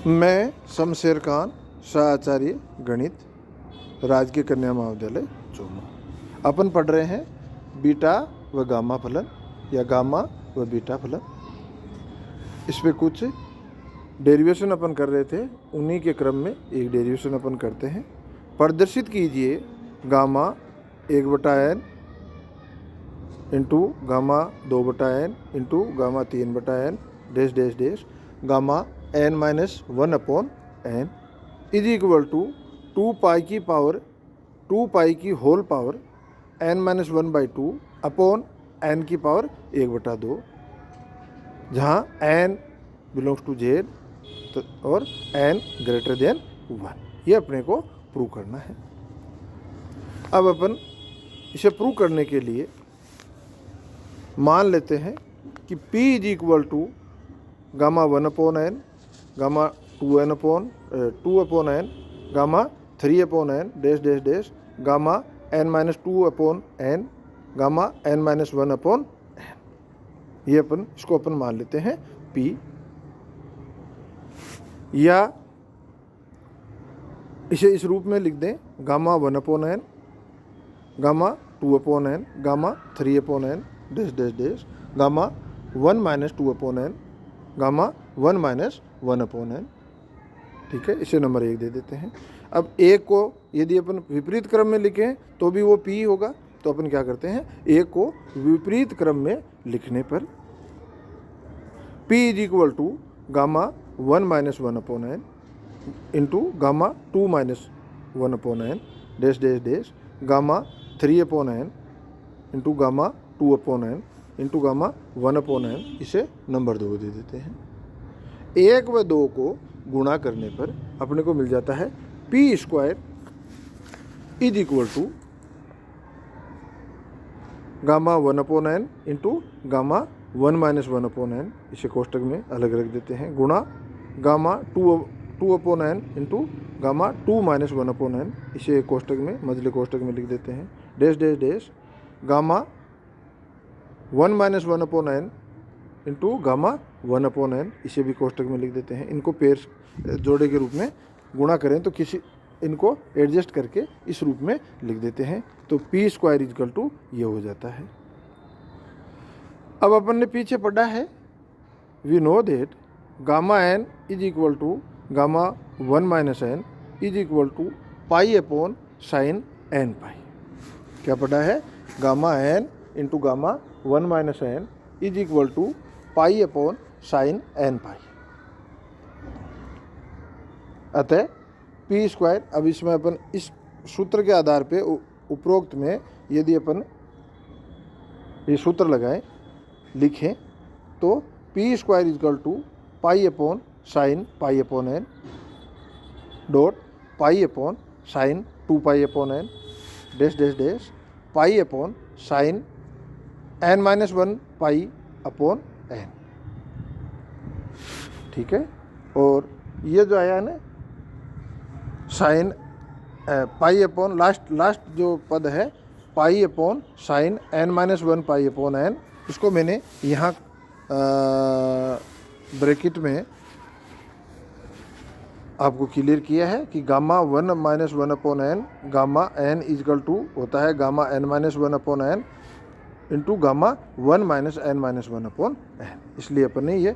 मैं शमशेर खान, सहाचार्य गणित, राजकीय कन्या महाविद्यालय चूरू। अपन पढ़ रहे हैं बीटा व गामा फलन या गामा व बीटा फलन। इस पे कुछ डेरिवेशन अपन कर रहे थे, उन्हीं के क्रम में एक डेरिवेशन अपन करते हैं। प्रदर्शित कीजिए gamma 1/n into gamma 2/n into gamma 3/n dash dash dash gamma n-1/n is equal to 2 pi की पावर 2 पाई की whole power n-1/2 upon n की पावर 1/2, जहाँ n बिलोंग्स टू z और n ग्रेटर देन 1। ये अपने को prove करना है। अब अपन इसे प्रूव करने के लिए मान लेते हैं कि p is equal to gamma 1/n, gamma 2/n, gamma 3/n dash dash dash gamma n-2/n, gamma n-1/n। ये अपन इसको अपन मान लेते हैं p, या इसे इस रूप में लिख दें gamma 1/n, gamma 2/n, gamma 3/n dash dash dash gamma 1-2/n, gamma 1-1/n। ठीक है, इसे नंबर 1 दे देते हैं। अब 1 को यदि अपन विपरीत क्रम में लिखें तो भी वो p होगा, तो अपन क्या करते हैं 1 को विपरीत क्रम में लिखने पर p is equal to gamma 1-1/n into gamma 2-1/n dash dash dash gamma 3/n into gamma 2/n into gamma 1/n। इसे नंबर 2 दे देते हैं। 1 व 2 को गुणा करने पर अपने को मिल जाता है p² is equal to gamma 1/n into gamma 1-1/n। इसे कोष्टक में अलग रख देते हैं, गुणा gamma 2/n into gamma 2-1/n। इसे कोष्टक में मझले कोष्टक में लिख देते हैं, dash dash dash gamma 1-1/n into gamma 1/n। इसे भी कोष्टक में लिख देते हैं। इनको पेयर जोड़े के रूप में गुणा करें तो इनको एडजस्ट करके इस रूप में लिख देते हैं, तो p² इक्वल टू ये हो जाता है। अब अपन ने पीछे पढ़ा है we know that gamma n is equal to gamma 1-n is equal to pi upon sine n pi. क्या पढ़ा है? Gamma n into gamma 1-n is equal to pi upon sine n pi. अतः p², अब इसमें अपन इस सूत्र के आधार पे उपरोक्त में यदि अपन ये सूत्र लगाएं लिखें तो p² equal to pi upon sine pi upon n dot pi upon sine 2πn dash dash dash pi upon sine n-1 pi upon n। ठीक है, और ये जो आया है ना साइन पाई अपॉन लास्ट जो पद है पाई upon sine n-1 pi upon n, इसको मैंने यहाँ ब्रैकेट में आपको क्लियर किया है कि gamma 1-1/n gamma n equal to होता है gamma n-1/n into gamma 1-n-1/n। इसलिए अपन ने ये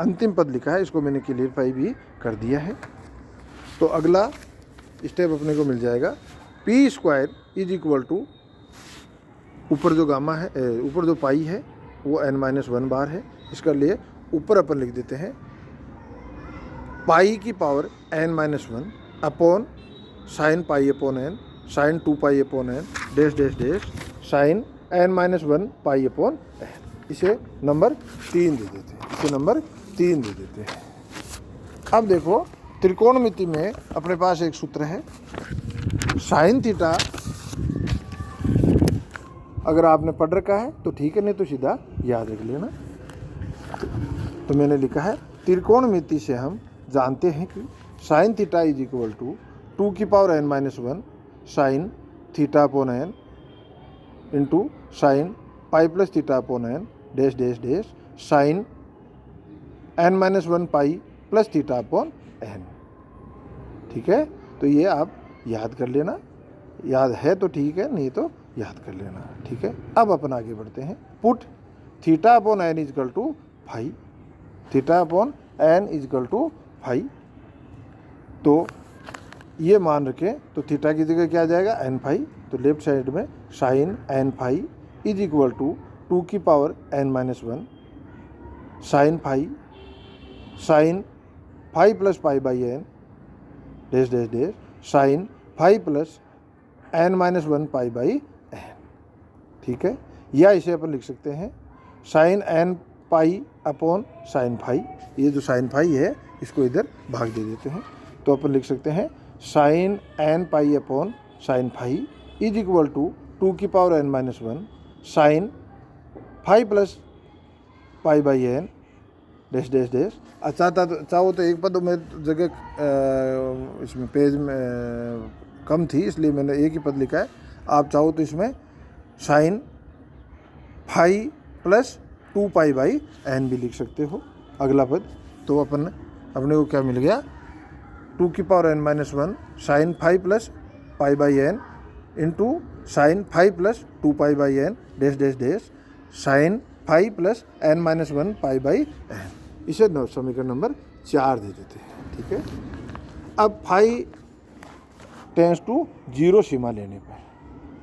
अंतिम पद लिखा है, इसको मैंने क्लियरफाई भी कर दिया है। तो अगला स्टेप अपने को मिल जाएगा p² इज इक्वल टू ऊपर जो गामा है, ऊपर जो पाई है वो n-1 बार है। इसका लिए ऊपर अपन लिख देते हैं पाई की power n-1 upon sine pi upon n sine 2πn dash dash dash sine n-1 pi upon n। इसे नंबर 3 दे देते हैं, इसे नंबर 3 दे देते हैं। अब देखो त्रिकोणमिति में अपने पास एक सूत्र है साइन थीटा। अगर आपने पढ़ रखा है तो ठीक है, नहीं तो सीधा याद रख लेना। तो मैंने लिखा है त्रिकोणमिति से हम जानते हैं कि sine theta is equal to 2 की power n-1 sine theta upon n into sine pi plus theta upon n dash dash dash sine n-1 pi plus theta upon N. ठीक है, तो ये आप याद कर लेना, याद है तो ठीक है, नहीं तो याद कर लेना। ठीक है, अब अपन आगे बढ़ते हैं। Put theta upon N is equal to five, theta upon N is equal to five. तो ये मान रखें तो थीटा की जगह क्या आ जाएगा, एन फाइव। तो लेफ्ट साइड में sine N five is equal to 2 की power N minus 1 sine five, sine 5 plus pi by N dash dash dash sine 5 plus N minus 1 pi by N. ठीक है, या इसे अपन लिख सकते हैं sine N pi upon sine five. ये जो साइन फाइव है इसको इधर भाग दे देते हैं, तो अपन लिख सकते हैं sine N pi upon sine five is equal to 2 की power N minus 1 sine 5 plus pi by N dash dash dash. चाहो तो एक पद में जगह इसमें पेज में कम थी इसलिए मैंने एक ही पद लिखा है। आप चाहो तो इसमें sine 5 plus 2 pi by N भी लिख सकते हो अगला पद। तो अपने को क्या मिल गया, 2 की power N minus 1 sine 5 plus pi by N into sine 5 plus 2 pi by N dash dash dash sine 5 plus N minus 1 pi by N. इसे समीकरण नंबर 4 दे देते हैं। ठीक है, अब 5 टेंस टू 0 सीमा लेने पर,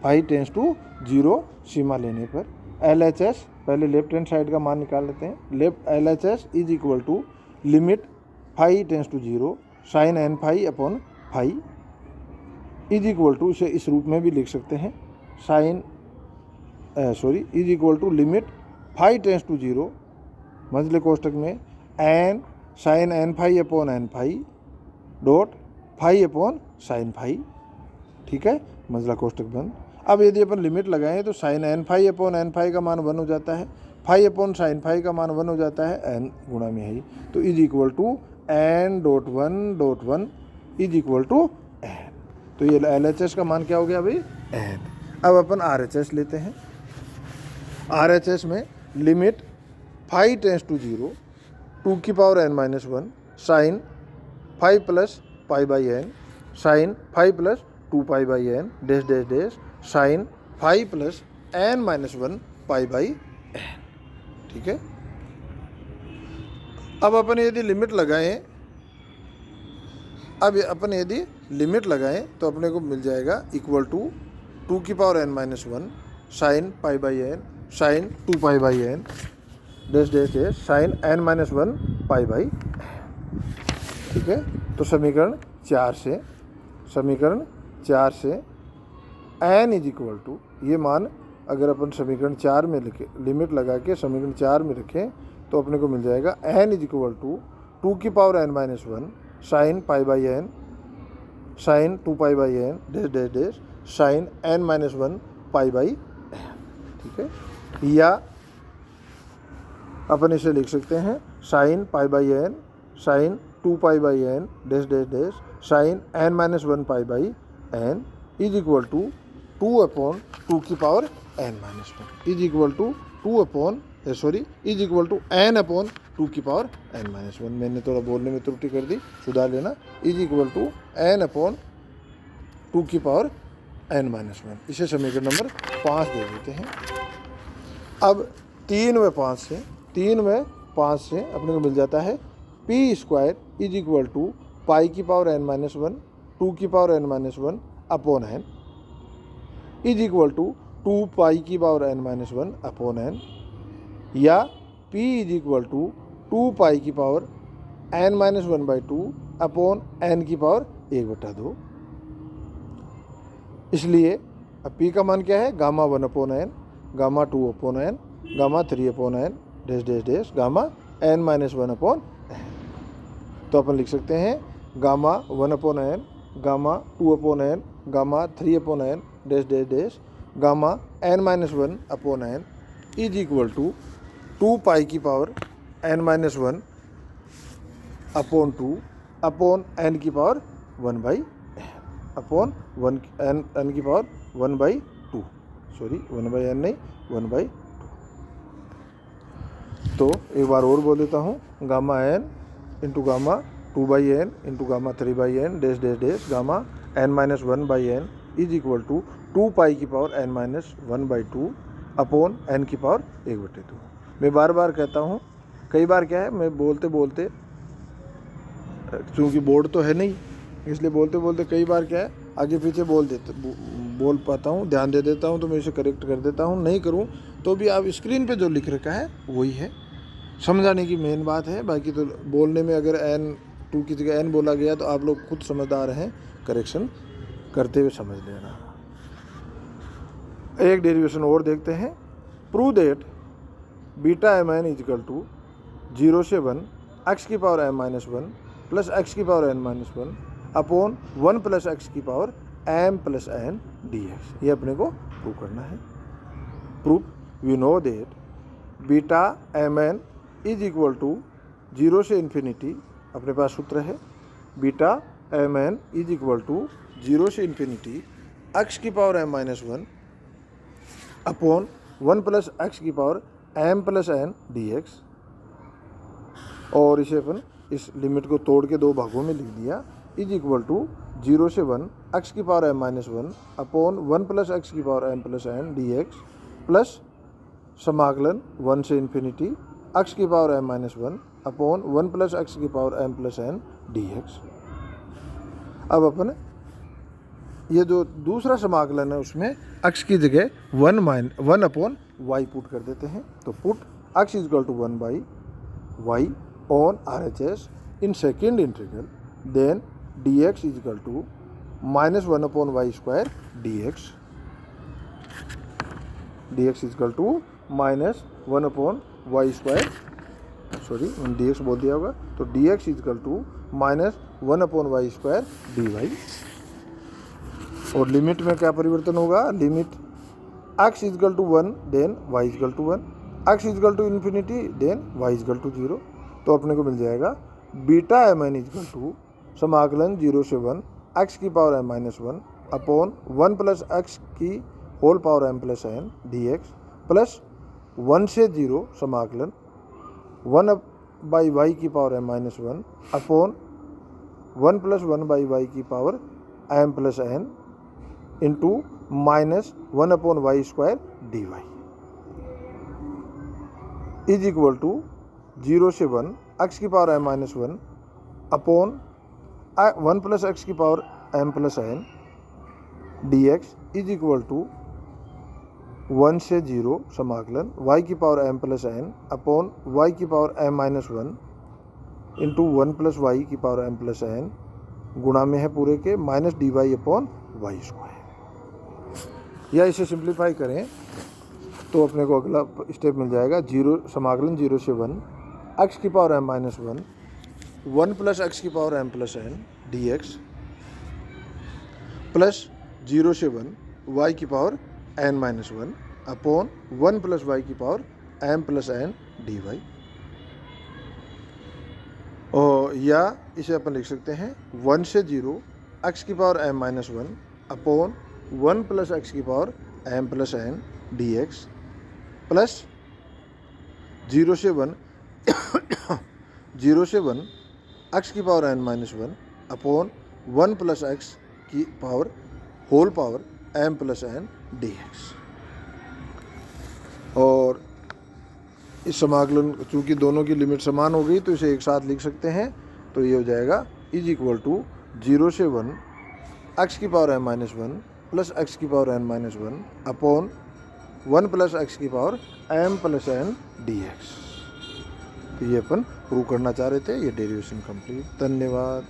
5 टेंस टू 0 सीमा लेने पर LHS पहले लेफ्ट हैंड साइड का मान निकाल लेते हैं। Left LHS is equal to limit 5 tends to 0 sine N five upon five is equal to, इसे इस रूप में भी लिख सकते हैं sine is equal to limit 5 tends to 0 मझले कोष्टक में N sine N five upon N five dot 5 upon sine five. ठीक है, मझला कोष्टक बंद। अब यदि अपन लिमिट लगाएं तो sine N five upon N five का मान 1 हो जाता है, 5 अपॉन साइन फाइव का मान 1 हो जाता है, एन गुणा में है। तो is equal to N dot 1 is equal to N. तो ये LHS का मान क्या हो गया भाई, एन। अब अपन RHS लेते हैं। RHS में लिमिट 5 टेंस टू 0 2 की power N minus 1 sine 5 plus pi by N sine 5 plus 2 pi by N dash dash dash sine 5 plus N minus 1 pi by N. ठीक है, अब अपन यदि लिमिट लगाएं, तो अपने को मिल जाएगा इक्वल टू 2 की power N minus 1 sine pi by N sine 2 pi by N dash dash dash sine N minus 1 pi by. ठीक है, तो समीकरण 4 से एन इज इक्वल टू, ये मान अगर अपन समीकरण 4 में लिखे, लिमिट लगा के समीकरण 4 में रखें तो अपने को मिल जाएगा एन इज इक्वल टू 2 की power N minus 1 sine pi by N sine 2 pi by N dash dash dash sine N minus 1 pi by N. ठीक है, या अपन इसे लिख सकते हैं sine pi by N sine 2 pi by N dash dash dash sine N minus 1 pi by N is equal to 2 upon 2 की power N minus 1 is equal to 2 upon is equal to N upon 2 की power N minus 1। मैंने थोड़ा बोलने में त्रुटि कर दी, सुधार लेना। Is equal to N upon 2 की पावर एन माइनस 1। इसे समीकरण नंबर 5 दे देते हैं। अब 3 में 5 से अपने को मिल जाता है p square is equal to pi की पावर एन माइनस 1 2 की power N minus 1 upon n is equal to 2 pi की power N minus 1 upon n, या p is equal to 2 pi की power N minus 1 by 2 upon n की power 1/2। इसलिए अब p का मान क्या है, gamma 1 upon n gamma 2 upon n gamma 3 upon n dash dash dash gamma n minus 1 upon n. तो अपन लिख सकते हैं gamma 1 upon n gamma 2 upon n gamma 3 upon n dash dash dash gamma n minus 1 upon n is equal to 2 pi की power N minus 1 upon 2 upon n की power 1 by n upon 1 n की power 1 by 2 1 by n नहीं 1 by 2। तो एक बार और बोल देता हूँ, gamma N into gamma 2/n into gamma 3/n dash dash dash gamma n-1/n is equal to 2 pi की पावर n-1/2 अपॉन n की पावर 1/2। मैं बार बार कहता हूँ, कई बार क्या है मैं बोलते बोलते, चूँकि बोर्ड तो है नहीं इसलिए बोलते बोलते कई बार क्या है आगे पीछे बोल पाता हूँ, ध्यान दे देता हूँ तो मैं इसे करेक्ट कर देता हूँ, नहीं करूँ तो भी आप स्क्रीन पे जो लिख रखा है वही है, समझाने की मेन बात है। बाकी तो बोलने में अगर n2 की जगह n बोला गया तो आप लोग खुद समझदार हैं, करेक्शन करते हुए समझ लेना। एक डेरिवेशन और देखते हैं। Prove that beta mn is equal to 0 से 1 x की पावर m-1 प्लस x की power n-1 upon 1 plus x की power m plus n dx। ये अपने को प्रूव करना है। Proof we know that beta mn is equal to 0 से इन्फिनिटी, अपने पास सूत्र है beta mn is equal to 0 से इन्फिनिटी x की power m-1 upon 1 plus x की power m plus n dx। और इसे अपन इस लिमिट को तोड़ के दो भागों में लिख दिया, इज इक्वल टू 0 से 1 x की power m-1 upon 1 plus x की power m plus n dx plus समाकलन 1 से इन्फिनिटी x की power m-1 upon 1 plus x की power m plus n dx। अब अपन ये जो दूसरा समाकलन है उसमें x की जगह 1 अपॉन y पुट कर देते हैं। तो put x is equal to 1/y on RHS in second integral, then dx is equal to -1 upon y square dx। dx is equal to -1 upon y square, sorry dx बोल दिया होगा, तो dx is equal to -1 upon y square dy। और limit में क्या परिवर्तन होगा, limit x is equal to 1 then y is equal to 1, x is equal to infinity then y is equal to 0। तो अपने को मिल जाएगा beta mn is equal to समाकलन 0 से 1 x की power m-1 upon 1 plus x की whole power m plus n dx plus 1 से 0 समाकलन 1/y की power m-1 upon 1 plus 1/y की power m plus n into -1 upon y square dy is equal to 0 से 1 x की power m-1 upon 1 plus x की power m plus n dx is equal to 1 से 0 समाकलन y की power m plus n upon y की power m-1 into 1 plus y की power m plus n गुणा में है पूरे के माइनस dy अपॉन y स्क्वायर। या इसे सिंप्लीफाई करें तो अपने को अगला स्टेप मिल जाएगा, 0 समाकलन 0 से 1 x की पावर m-1 1 प्लस x की power m plus n dx plus 0 से 1 y की power n-1 upon 1 plus y की power m plus n dy। और या इसे अपन लिख सकते हैं 1 से 0 x की power m-1 upon 1 plus x की power m plus n dx plus 0 से 1 x की power n-1 upon 1 plus x की power whole power m plus n dx। और इस समाकलन चूँकि दोनों की लिमिट समान हो गई तो इसे एक साथ लिख सकते हैं। तो ये हो जाएगा इज इक्वल टू 0 से 1 x की पावर m-1 प्लस x की power n-1 upon 1 plus x की power m plus n dx। तो ये अपन प्रूव करना चाह रहे थे। ये डेरिवेशन कंप्लीट। धन्यवाद।